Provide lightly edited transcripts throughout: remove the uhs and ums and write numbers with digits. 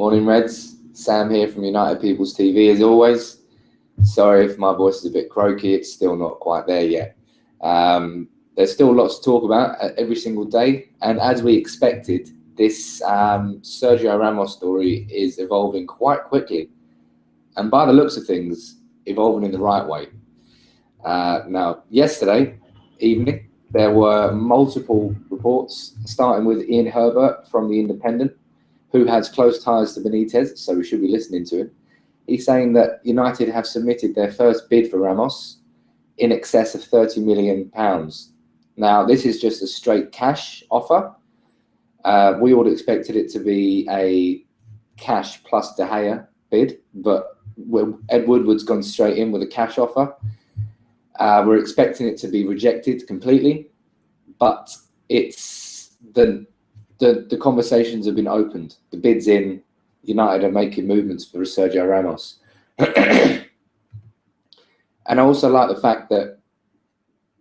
Morning, Reds. Sam here from United People's TV as always. Sorry if my voice is a bit croaky, it's still not quite there yet. There's still lots to talk about every single day, and as we expected, this Sergio Ramos story is evolving quite quickly, and by the looks of things, evolving in the right way. Now, yesterday evening, there were multiple reports, starting with Ian Herbert from The Independent, who has close ties to Benitez, so we should be listening to him. He's saying that United have submitted their first bid for Ramos in excess of £30 million. Now, this is just a straight cash offer. We all expected it to be a cash plus De Gea bid, but Ed Woodward's gone straight in with a cash offer. We're expecting it to be rejected completely, but it's the conversations have been opened. The bid's in. United are making movements for Sergio Ramos. And I also like the fact that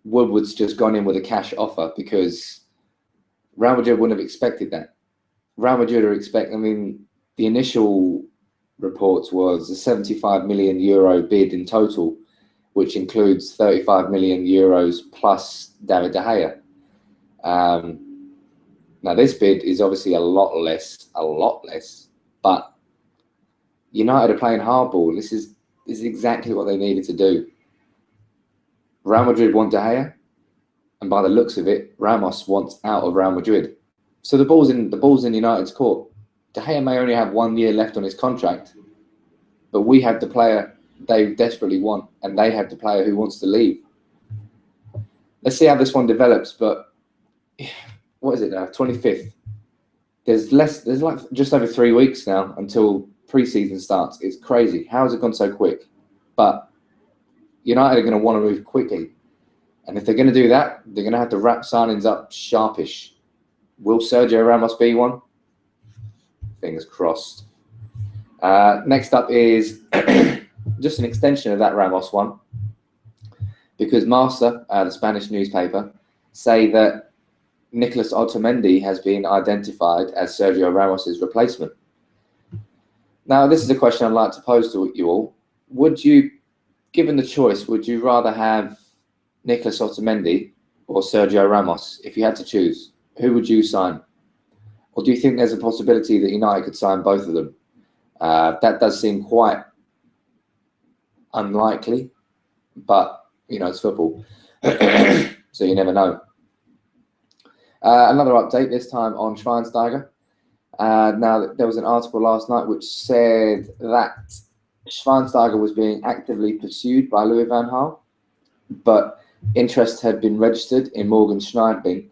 Woodward's just gone in with a cash offer, because Real Madrid wouldn't have expected that. Real Madrid are expecting, the initial reports was a €75 million bid in total, which includes €35 million plus David De Gea. Now, this bid is obviously a lot less, but United are playing hardball. This is exactly what they needed to do. Real Madrid want De Gea, and by the looks of it, Ramos wants out of Real Madrid. So the ball's in United's court. De Gea may only have 1 year left on his contract, but we have the player they desperately want, and they have the player who wants to leave. Let's see how this one develops, but what is it now? 25th. There's like just over 3 weeks now until pre-season starts. It's crazy. How has it gone so quick? But United are going to want to move quickly. And if they're going to do that, they're going to have to wrap signings up sharpish. Will Sergio Ramos be one? Fingers crossed. Next up is just an extension of that Ramos one, because Marca, the Spanish newspaper, say that Nicolas Otamendi has been identified as Sergio Ramos's replacement. Now, this is a question I'd like to pose to you all. Would you, given the choice, would you rather have Nicolas Otamendi or Sergio Ramos? If you had to choose, who would you sign? Or do you think there's a possibility that United could sign both of them? That does seem quite unlikely, but, it's football. So you never know. Another update, this time on Schweinsteiger. Now, there was an article last night which said that Schweinsteiger was being actively pursued by Louis van Gaal, but interest had been registered in Morgan Schneidling,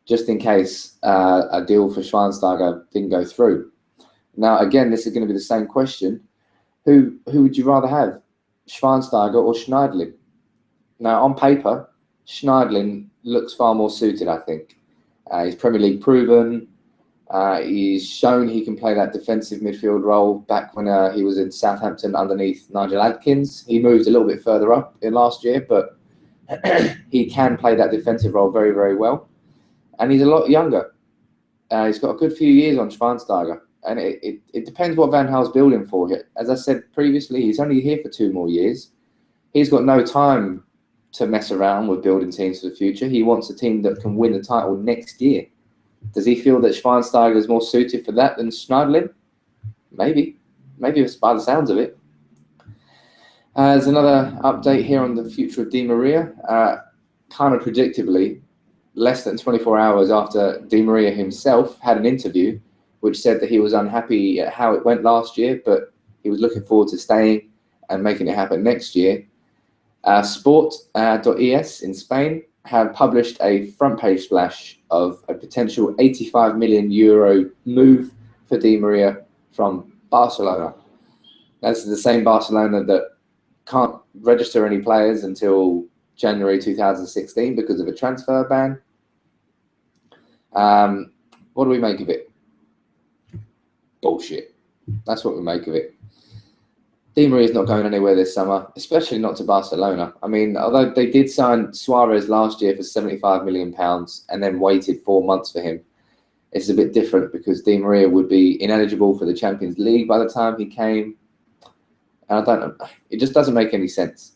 just in case a deal for Schweinsteiger didn't go through. Now, again, this is going to be the same question. Who would you rather have, Schweinsteiger or Schneidling? Now, on paper, Schneidling looks far more suited, I think. He's Premier League proven. He's shown he can play that defensive midfield role back when he was in Southampton underneath Nigel Adkins. He moved a little bit further up in last year, but he can play that defensive role very, very well. And he's a lot younger. He's got a good few years on Schweinsteiger. And it depends what Van Gaal's building for. As I said previously, he's only here for 2 more years. He's got no time to mess around with building teams for the future. He wants a team that can win the title next year. Does he feel that Schweinsteiger is more suited for that than Schneidling? Maybe. Maybe it's by the sounds of it. There's another update here on the future of Di Maria. Kind of predictably, less than 24 hours after Di Maria himself had an interview which said that he was unhappy at how it went last year, but he was looking forward to staying and making it happen next year. Sport.es in Spain have published a front page splash of a potential €85 million move for Di Maria from Barcelona. This is the same Barcelona that can't register any players until January 2016 because of a transfer ban. What do we make of it? Bullshit. That's what we make of it. Di Maria's not going anywhere this summer, especially not to Barcelona. Although they did sign Suarez last year for £75 million and then waited 4 months for him, it's a bit different because Di Maria would be ineligible for the Champions League by the time he came. And I don't know. It just doesn't make any sense.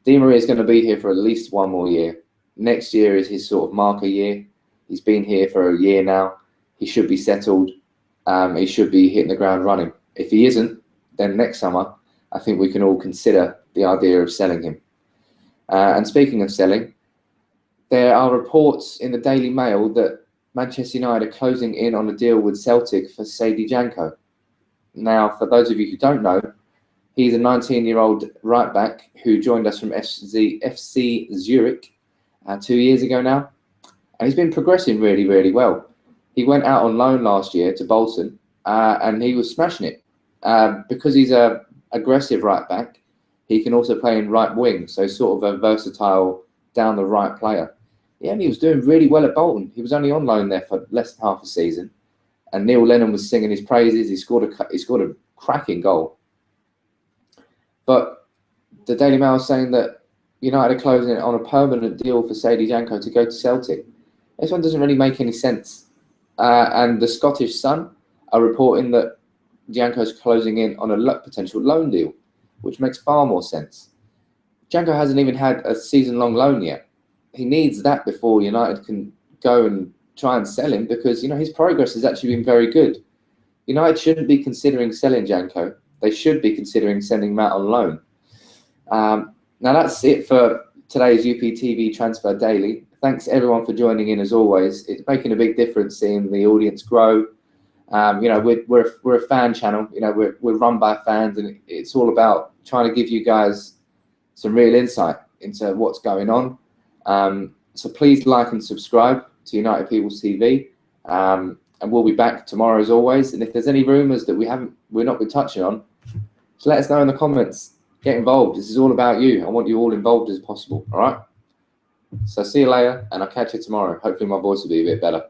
Di Maria is going to be here for at least one more year. Next year is his sort of marker year. He's been here for a year now. He should be settled. He should be hitting the ground running. If he isn't, then next summer, I think we can all consider the idea of selling him. And speaking of selling, there are reports in the Daily Mail that Manchester United are closing in on a deal with Celtic for Sadiq Janko. Now, for those of you who don't know, he's a 19-year-old right-back who joined us from FC Zurich 2 years ago now. And he's been progressing really, really well. He went out on loan last year to Bolton, and he was smashing it. Because he's a aggressive right-back, he can also play in right wing, so sort of a versatile down-the-right player. Yeah, and he was doing really well at Bolton. He was only on loan there for less than half a season. And Neil Lennon was singing his praises. He scored a cracking goal. But the Daily Mail is saying that United are closing on a permanent deal for Sadiq Janko to go to Celtic. This one doesn't really make any sense. And the Scottish Sun are reporting that Janko's closing in on a potential loan deal, which makes far more sense. Janko hasn't even had a season-long loan yet. He needs that before United can go and try and sell him because, his progress has actually been very good. United shouldn't be considering selling Janko. They should be considering sending him out on loan. Now, that's it for today's UPTV Transfer Daily. Thanks, everyone, for joining in, as always. It's making a big difference seeing the audience grow. We're a fan channel. We're run by fans, and it's all about trying to give you guys some real insight into what's going on. So please like and subscribe to United People's TV, and we'll be back tomorrow as always. And if there's any rumours that we're not been touching on, just let us know in the comments. Get involved. This is all about you. I want you all involved as possible. All right. So see you later, and I'll catch you tomorrow. Hopefully my voice will be a bit better.